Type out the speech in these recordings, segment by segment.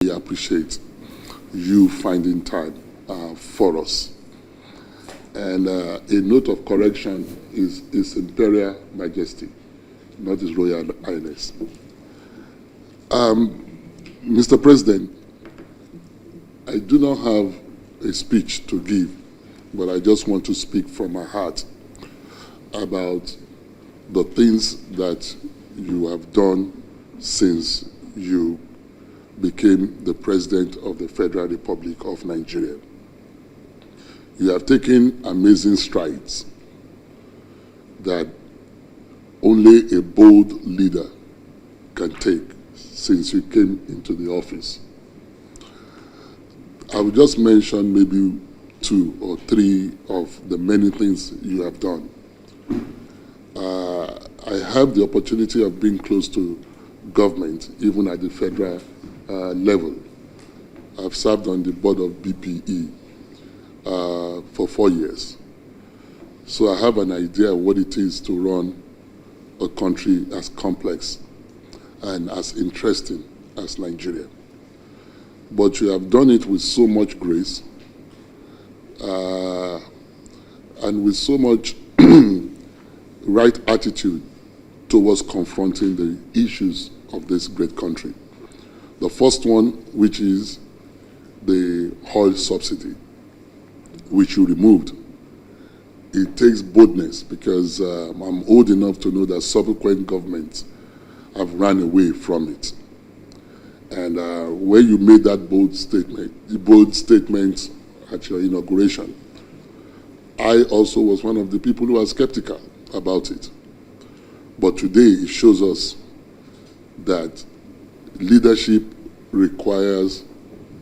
We appreciate you finding time for us. And a note of correction is His Imperial Majesty, not His Royal Highness. Mr. President, I do not have a speech to give, but I just want to speak from my heart about the things that you have done since you became the President of the Federal Republic of Nigeria. You have taken amazing strides that only a bold leader can take since you came into the office. I will just mention maybe 2 or 3 of the many things you have done. I have the opportunity of being close to government, even at the federal level. I've served on the board of BPE for 4 years. So I have an idea of what it is to run a country as complex and as interesting as Nigeria. But you have done it with so much grace and with so much right attitude towards confronting the issues of this great country. The first one, which is the oil subsidy, which you removed. It takes boldness because I'm old enough to know that subsequent governments have run away from it. And when you made that bold statement at your inauguration, I also was one of the people who were skeptical about it. But today it shows us that leadership requires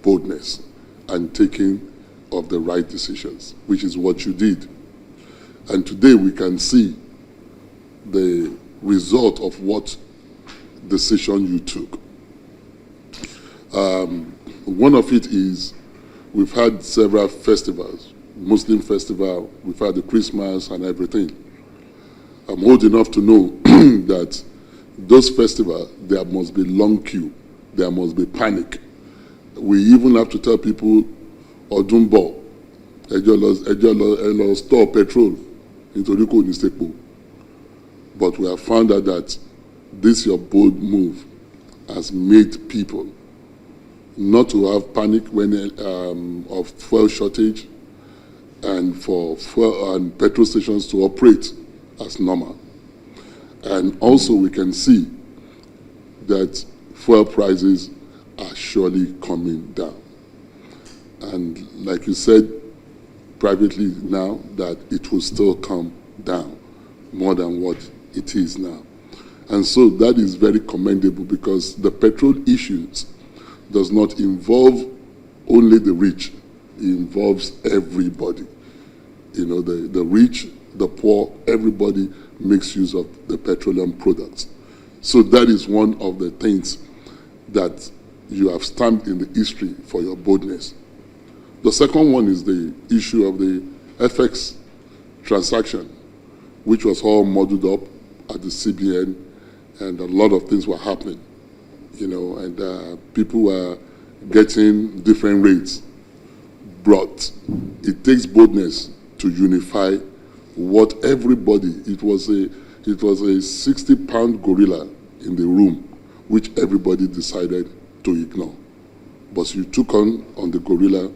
boldness and taking of the right decisions, which is what you did. And today we can see the result of what decision you took. One of it is we've had several festivals, Muslim festival, we've had the Christmas and everything. I'm old enough to know that those festivals, there must be long queue, there must be panic. We even have to tell people, Odumbo, Ejolo store petrol into Rico Nistepo. But we have found out that this your bold move has made people not to have panic when of fuel shortage and for fuel and petrol stations to operate as normal. And also we can see that fuel prices are surely coming down. And like you said privately now, that it will still come down more than what it is now. And so that is very commendable because the petrol issues does not involve only the rich, it involves everybody. You know, the rich, the poor, everybody makes use of the petroleum products. So that is one of the things that you have stamped in the history for your boldness. The second one is the issue of the FX transaction, which was all muddled up at the CBN, and a lot of things were happening, you know, and people were getting different rates. But it takes boldness to unify what everybody, it was a 60-pound gorilla in the room, which everybody decided to ignore. But you took on the gorilla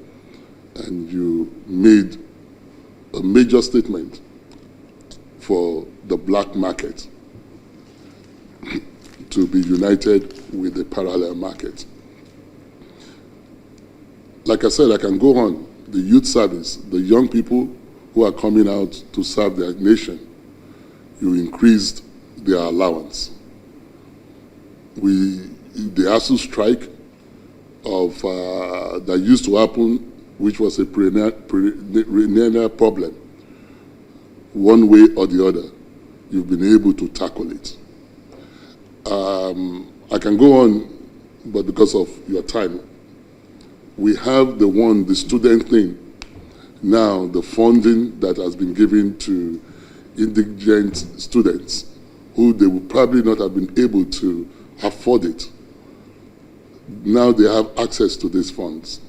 and you made a major statement for the black market to be united with the parallel market. Like I said, I can go on. The youth service, the young people who are coming out to serve their nation, you increased their allowance. The ASU strike that used to happen, which was a perennial problem, one way or the other, you've been able to tackle it. I can go on, but because of your time, we have the student thing. Now, the funding that has been given to indigent students who they would probably not have been able to afford it. now they have access to these funds.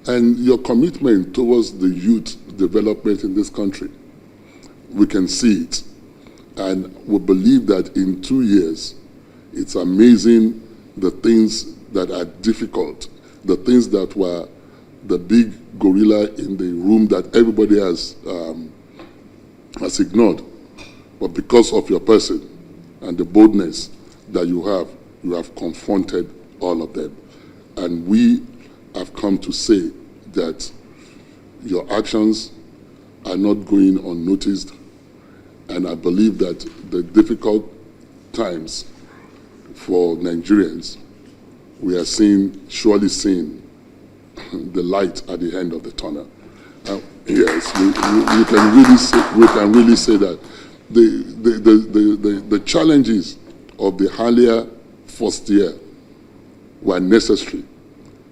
And your commitment towards the youth development in this country, we can see it. And we believe that in 2 years, it's amazing the things that are difficult, the things that were the big gorilla in the room that everybody has ignored. But because of your person and the boldness that you have confronted all of them. And we have come to say that your actions are not going unnoticed. And I believe that the difficult times for Nigerians, we are surely seeing the light at the end of the tunnel. Yes, we can really say that the challenges of the earlier first year were necessary,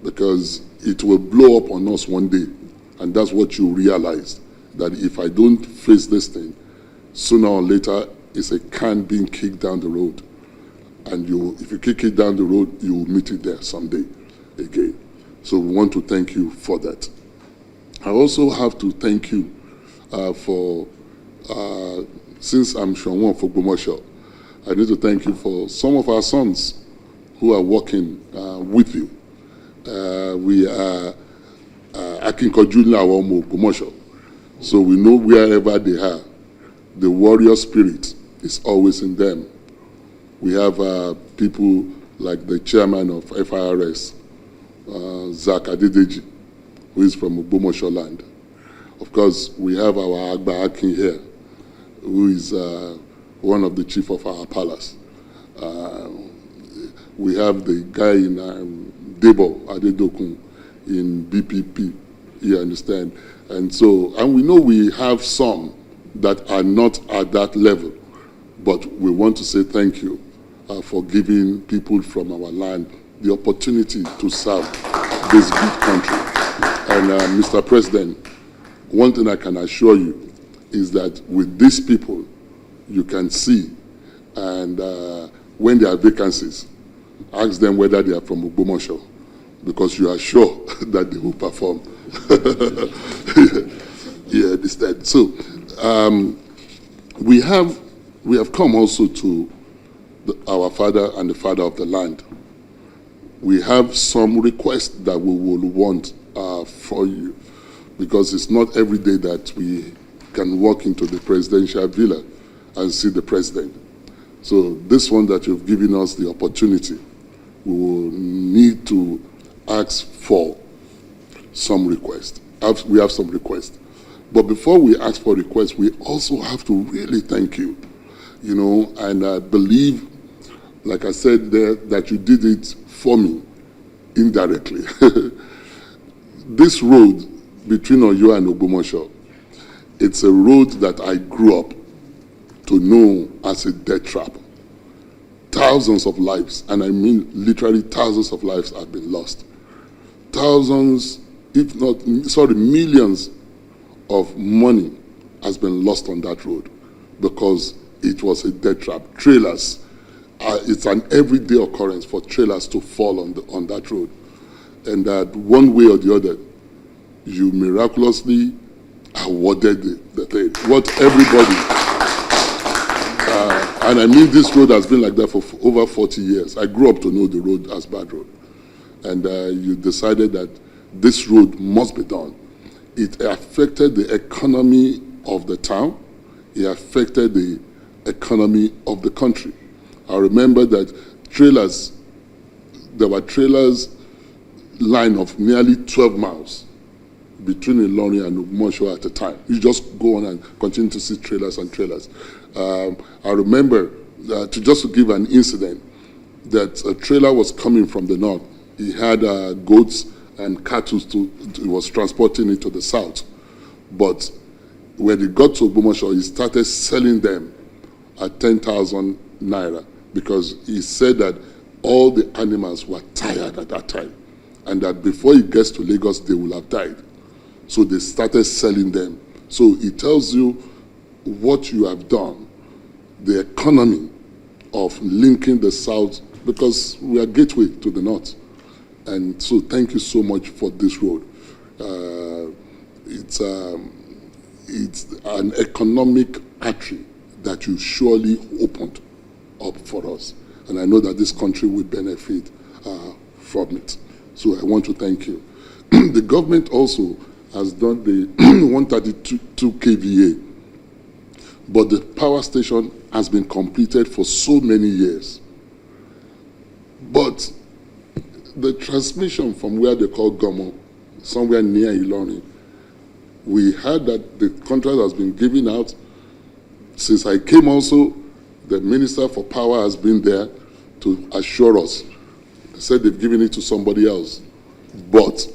because it will blow up on us one day, and that's what you realize, that if I don't face this thing, sooner or later it's a can being kicked down the road, and if you kick it down the road, you will meet it there someday again. So we want to thank you for that. I also have to thank you since I'm Soun of Ogbomoso, I need to thank you for some of our sons who are working with you. We are Akinkoju Lawomo Ogbomoso, so we know wherever they are, the warrior spirit is always in them. We have people like the chairman of FIRS, Zach Adedeji, who is from Ogbomoso land. Of course, we have our Agba Akin here, who is one of the chief of our palace. We have the guy in Debo Adedokun in BPP, you understand? And we know we have some that are not at that level, but we want to say thank you for giving people from our land the opportunity to serve this good country. And Mr. President, one thing I can assure you is that with these people, you can see, and when there are vacancies, ask them whether they are from Ogbomoso, because you are sure that they will perform. Yeah, understand. So we have come also to our father and the father of the land. We have some requests that we will want for you, because it's not every day that we can walk into the presidential villa and see the president. So this one that you've given us the opportunity, we will need to ask for some requests. We have some requests. But before we ask for requests, we also have to really thank you, and I believe, like I said there, that you did it for me indirectly. This road between Oyo and Ogbomoso, it's a road that I grew up to know as a death trap. Thousands of lives, and I mean literally thousands of lives, have been lost. Thousands, if not, millions of money has been lost on that road because it was a death trap. Trailers, it's an everyday occurrence for trailers to fall on that road. And that one way or the other, you miraculously awarded the thing. What everybody, and I mean this road has been like that for over 40 years. I grew up to know the road as bad road. And you decided that this road must be done. It affected the economy of the town. It affected the economy of the country. I remember that there were trailers line of nearly 12 miles between Ilorin and Ogbomoso at the time. You just go on and continue to see trailers and trailers. I remember, to give an incident, that a trailer was coming from the north. He had goats and cattle, he was transporting it to the south. But when he got to Ogbomoso, he started selling them at 10,000 naira, because he said that all the animals were tired at that time, and that before he gets to Lagos, they will have died. So they started selling them. So it tells you what you have done, the economy of linking the south, because we are gateway to the north. And so thank you so much for this road. It's an economic artery that you surely opened up for us. And I know that this country will benefit from it. So I want to thank you. The government also has done the 132 kVA, but the power station has been completed for so many years. But the transmission from where they call Gomo, somewhere near Ilorin, we heard that the contract has been given out. Since I came also, the Minister for Power has been there to assure us. They said they've given it to somebody else. But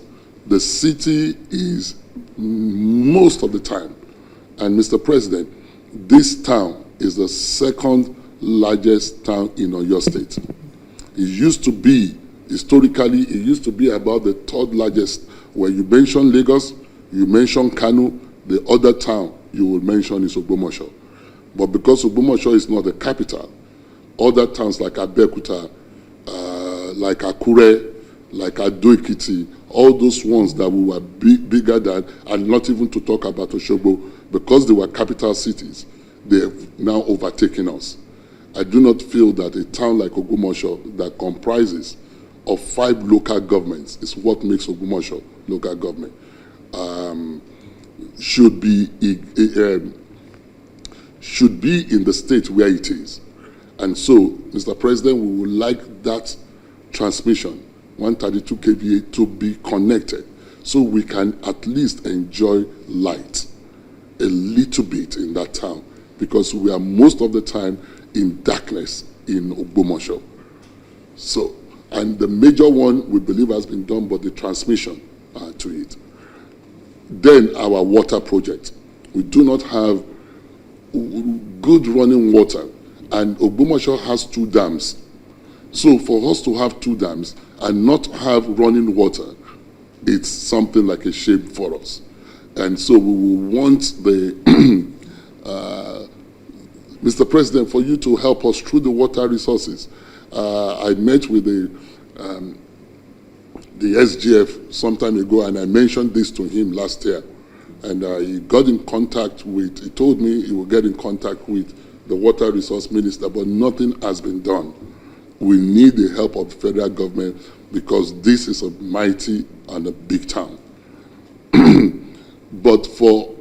the city is, most of the time, and Mr. President, this town is the second largest town in Oyo State. It used to be, historically, it used to be about the third largest. Where you mention Lagos, you mention Kano, the other town you will mention is Ogbomoso. But because Ogbomoso is not the capital, other towns like Abeokuta, like Akure, like Ado-Ekiti, all those ones that we were bigger than, and not even to talk about Osogbo, because they were capital cities, they have now overtaken us. I do not feel that a town like Ogbomoso that comprises of 5 local governments is what makes Ogbomoso local government. Should be in the state where it is. And so, Mr. President, we would like that transmission, 132 kVA, to be connected so we can at least enjoy light a little bit in that town, because we are most of the time in darkness in Ogbomoso. So, and the major one we believe has been done, but the transmission to it. Then our water project. We do not have good running water, and Ogbomoso has 2 dams. So for us to have 2 dams and not have running water, it's something like a shame for us. And so we will want the Mr. President, for you to help us through the water resources. I met with the SGF some time ago, and I mentioned this to him last year. And he got in contact with, he told me he will get in contact with the water resource minister, but nothing has been done. We need the help of the federal government, because this is a mighty and a big town. But for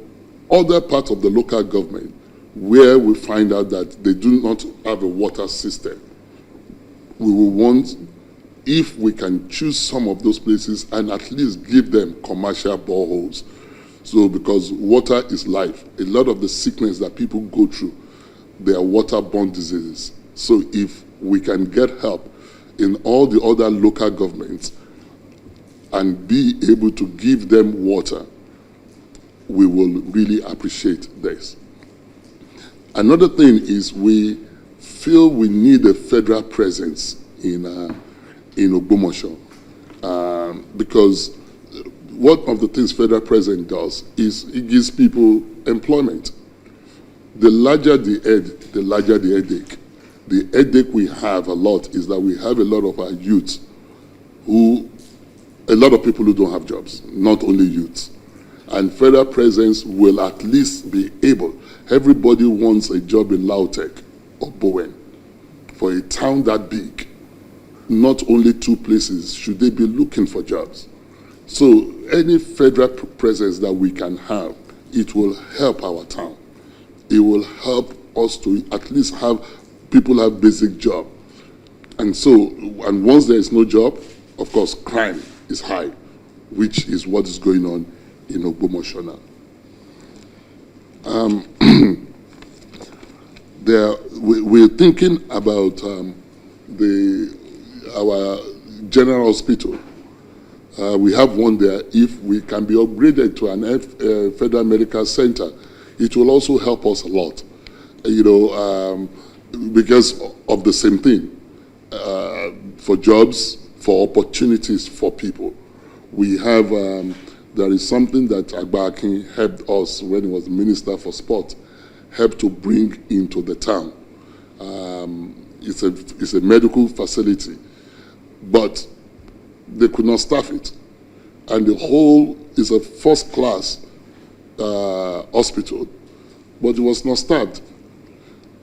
other parts of the local government, where we find out that they do not have a water system, we will want, if we can choose some of those places and at least give them commercial boreholes. So, because water is life. A lot of the sickness that people go through, they are waterborne diseases. So if we can get help in all the other local governments and be able to give them water, we will really appreciate this. Another thing is we feel we need a federal presence in Ogbomoso, because one of the things federal president does is it gives people employment. The larger the head, the larger the headache. The headache we have a lot is that we have a lot of our youth a lot of people who don't have jobs, not only youths. And federal presence will at least be able, everybody wants a job in Lautech or Bowen. For a town that big, not only 2 places should they be looking for jobs. So any federal presence that we can have, it will help our town. It will help us to at least have people have basic job. And so, and once there is no job, of course, crime is high, which is what is going on in Ogbomoso now. We're thinking about our general hospital. We have one there. If we can be upgraded to an federal medical center, it will also help us a lot, because of the same thing, for jobs, for opportunities for people. We have, there is something that Agba-Akin helped us when he was the Minister for Sport, helped to bring into the town. It's a medical facility, but they could not staff it. And the whole is a first-class hospital, but it was not staffed.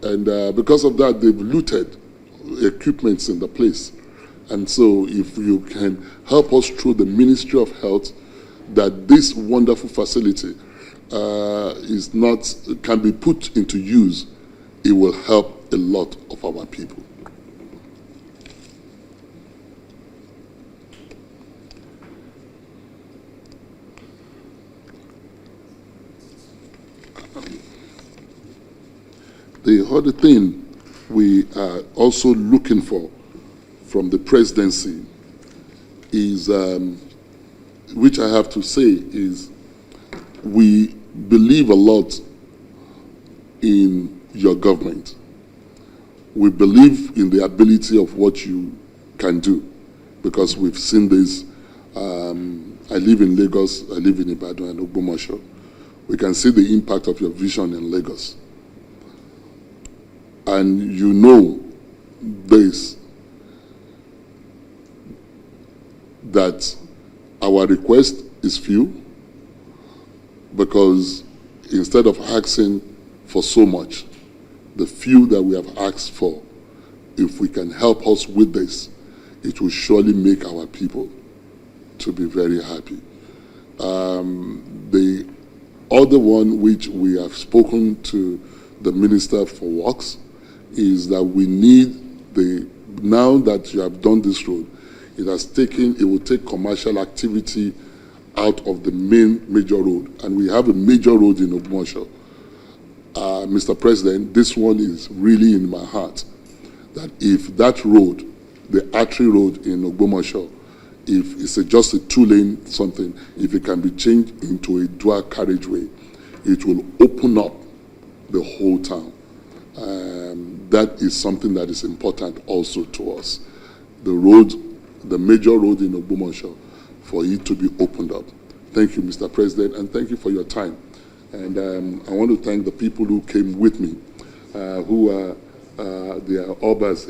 And because of that, they've looted equipments in the place. And so if you can help us through the Ministry of Health, that this wonderful facility can be put into use, it will help a lot of our people. The other thing we are also looking for from the presidency is, which I have to say is, we believe a lot in your government. We believe in the ability of what you can do, because we've seen this. I live in Lagos, I live in Ibadan and Ogbomoso. We can see the impact of your vision in Lagos. And you know this, that our request is few, because instead of asking for so much, the few that we have asked for, if we can help us with this, it will surely make our people to be very happy. The other one which we have spoken to the Minister for Works is that we need now that you have done this road, it will take commercial activity out of the major road. And we have a major road in Ogbomoso. Mr. President, this one is really in my heart, that if that road, the artery road in Ogbomoso, if it's just a 2-lane something, if it can be changed into a dual carriageway, it will open up the whole town. That is something that is important also to us. The road, the major road in Ogbomoso, for it to be opened up. Thank you, Mr. President, and thank you for your time. And I want to thank the people who came with me, who are they are Obas,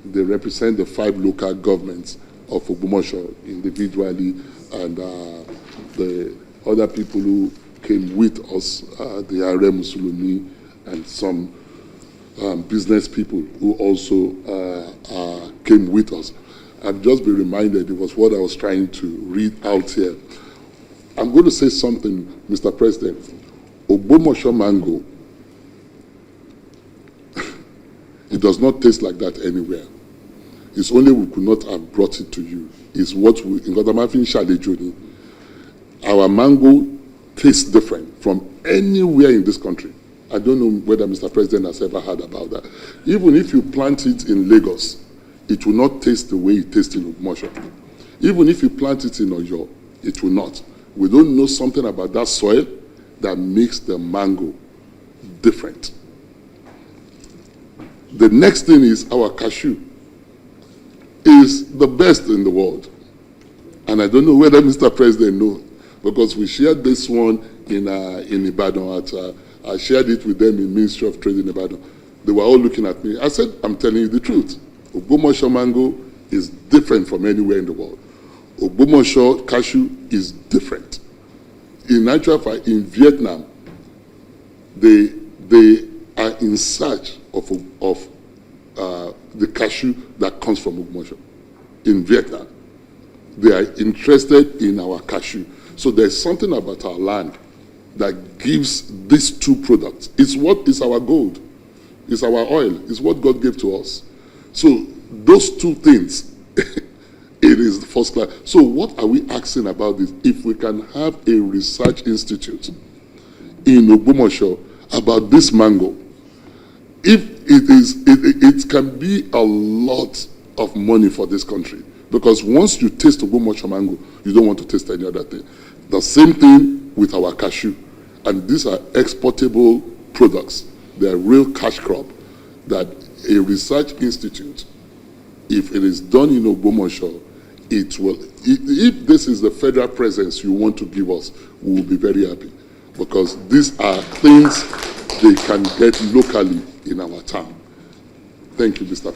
they represent the 5 local governments of Ogbomoso individually, and the other people who came with us, the Are Musulumi, and some business people who also came with us. And just be reminded, it was what I was trying to read out here. I'm going to say something, Mr. President. Ogbomoso mango, it does not taste like that anywhere. It's only we could not have brought it to you. It's what we, in Godamafin Shadejoni, our mango tastes different from anywhere in this country. I don't know whether Mr. President has ever heard about that. Even if you plant it in Lagos, it will not taste the way it tastes in Ogbomoso. Even if you plant it in Oyo, it will not. We don't know something about that soil that makes the mango different. The next thing is our cashew is the best in the world. And I don't know whether Mr. President knows, because we shared this one in Ibadan. I shared it with them in Ministry of Trade in Ibadan. They were all looking at me. I said, I'm telling you the truth. Ogbomoso mango is different from anywhere in the world. Ogbomoso cashew is different. In actual fact, in Vietnam, they are in search of the cashew that comes from Ogbomoso. In Vietnam, they are interested in our cashew. So there's something about our land that gives these 2 products. It's what is our gold. It's our oil. It's what God gave to us. So those 2 things, it is the first class. So what are we asking about this? If we can have a research institute in Ogbomoso about this mango, if it can be a lot of money for this country. Because once you taste Ogbomoso mango, you don't want to taste any other thing. The same thing with our cashew. And these are exportable products. They are real cash crop that a research institute, if it is done in Ogbomoso, it will, if this is the federal presence you want to give us, we will be very happy. Because these are things they can get locally in our town. Thank you, Mr. President.